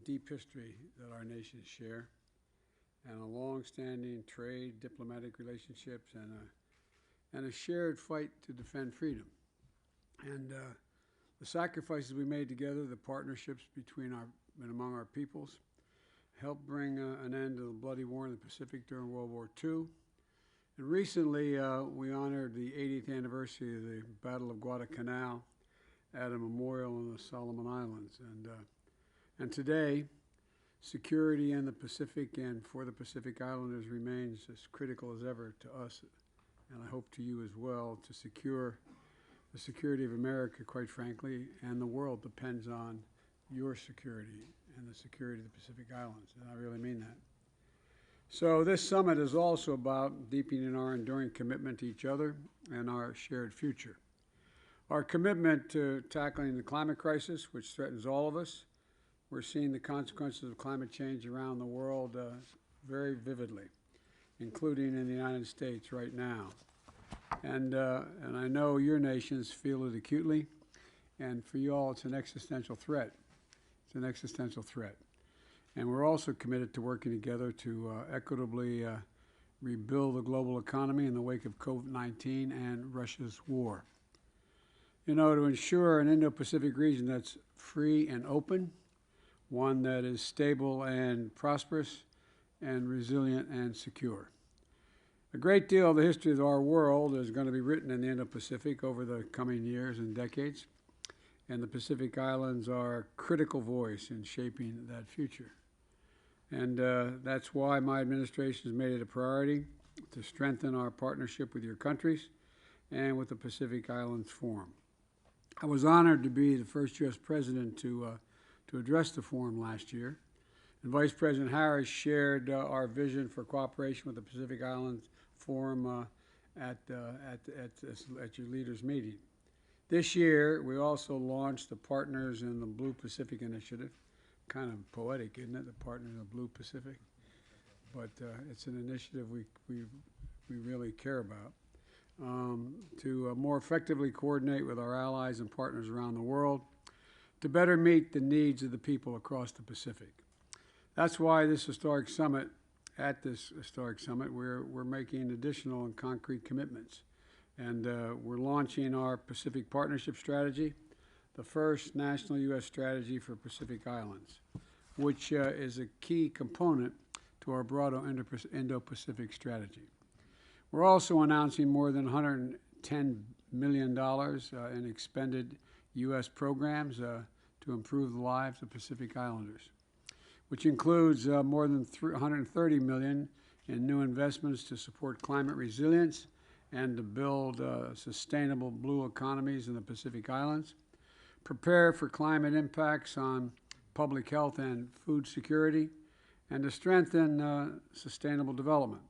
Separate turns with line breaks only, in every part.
deep history that our nations share, and a long-standing trade, diplomatic relationships, and a shared fight to defend freedom. And the sacrifices we made together, the partnerships between and among our peoples, helped bring an end to the bloody war in the Pacific during World War II. And recently, we honored the 80th anniversary of the Battle of Guadalcanal at a memorial in the Solomon Islands. And today, security in the Pacific and for the Pacific Islanders remains as critical as ever to us, and I hope to you as well, to secure the security of America, quite frankly, and the world depends on your security and the security of the Pacific Islands, and I really mean that. So this summit is also about deepening our enduring commitment to each other and our shared future. Our commitment to tackling the climate crisis, which threatens all of us. We're seeing the consequences of climate change around the world very vividly, including in the United States right now. And I know your nations feel it acutely, and for you all, it's an existential threat. It's an existential threat. And we're also committed to working together to equitably rebuild the global economy in the wake of COVID-19 and Russia's war. You know, to ensure an Indo-Pacific region that's free and open, one that is stable and prosperous, and resilient and secure. A great deal of the history of our world is going to be written in the Indo-Pacific over the coming years and decades, and the Pacific Islands are a critical voice in shaping that future. And that's why my administration has made it a priority to strengthen our partnership with your countries and with the Pacific Islands Forum. I was honored to be the first U.S. president to address the forum last year. And Vice President Harris shared our vision for cooperation with the Pacific Islands Forum at your leaders' meeting. This year, we also launched the Partners in the Blue Pacific Initiative. Kind of poetic, isn't it, the Partners in the Blue Pacific? But it's an initiative we really care about. To more effectively coordinate with our allies and partners around the world to better meet the needs of the people across the Pacific. That's why this historic summit, we're making additional and concrete commitments. And we're launching our Pacific Partnership Strategy, the first national U.S. strategy for Pacific Islands, which is a key component to our broader Indo-Pacific strategy. We're also announcing more than $110 million in expended U.S. programs to improve the lives of Pacific Islanders, which includes more than $130 million in new investments to support climate resilience and to build sustainable blue economies in the Pacific Islands, prepare for climate impacts on public health and food security, and to strengthen sustainable development,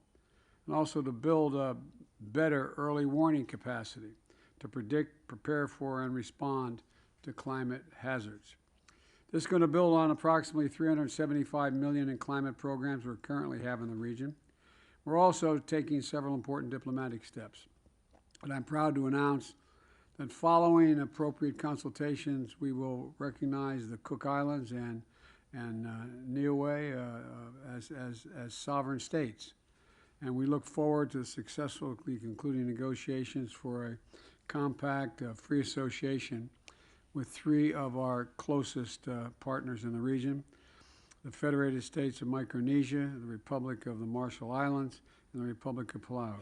and also to build a better early warning capacity to predict, prepare for, and respond to climate hazards. This is going to build on approximately $375 million in climate programs we currently have in the region. We're also taking several important diplomatic steps. And I'm proud to announce that following appropriate consultations, we will recognize the Cook Islands and Niue as sovereign states. And we look forward to successfully concluding negotiations for a compact free association with three of our closest partners in the region, the Federated States of Micronesia, the Republic of the Marshall Islands, and the Republic of Palau.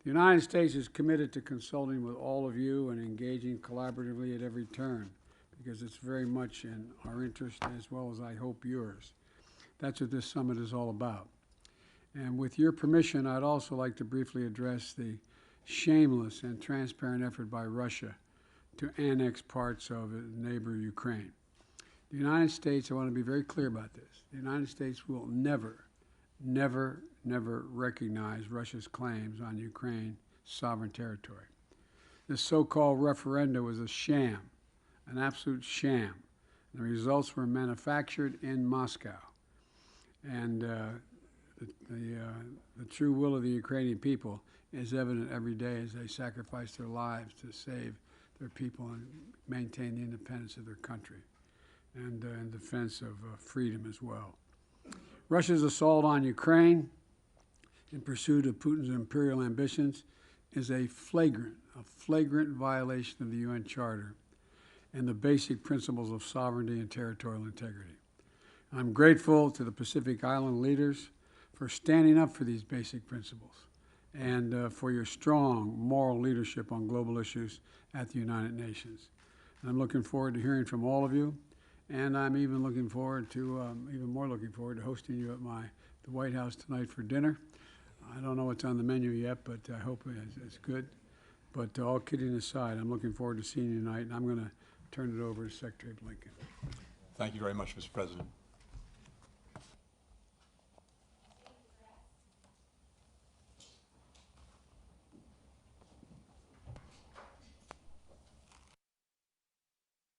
The United States is committed to consulting with all of you and engaging collaboratively at every turn, because it's very much in our interest as well as I hope yours. That's what this summit is all about. And with your permission, I'd also like to briefly address the shameless and transparent effort by Russia to annex parts of neighbor Ukraine. The United States, I want to be very clear about this, the United States will never, never, never recognize Russia's claims on Ukraine's sovereign territory. This so-called referendum was a sham, an absolute sham. The results were manufactured in Moscow. And the true will of the Ukrainian people is evident every day as they sacrifice their lives to save their people and maintain the independence of their country. and in defense of freedom as well. Russia's assault on Ukraine in pursuit of Putin's imperial ambitions is a flagrant violation of the UN Charter and the basic principles of sovereignty and territorial integrity. I'm grateful to the Pacific Island leaders for standing up for these basic principles and for your strong moral leadership on global issues at the United Nations. And I'm looking forward to hearing from all of you, and I'm even looking forward to, hosting you at the White House tonight for dinner. I don't know what's on the menu yet, but I hope it's good. But all kidding aside, I'm looking forward to seeing you tonight, and I'm going to turn it over to Secretary Blinken.
Thank you very much, Mr. President.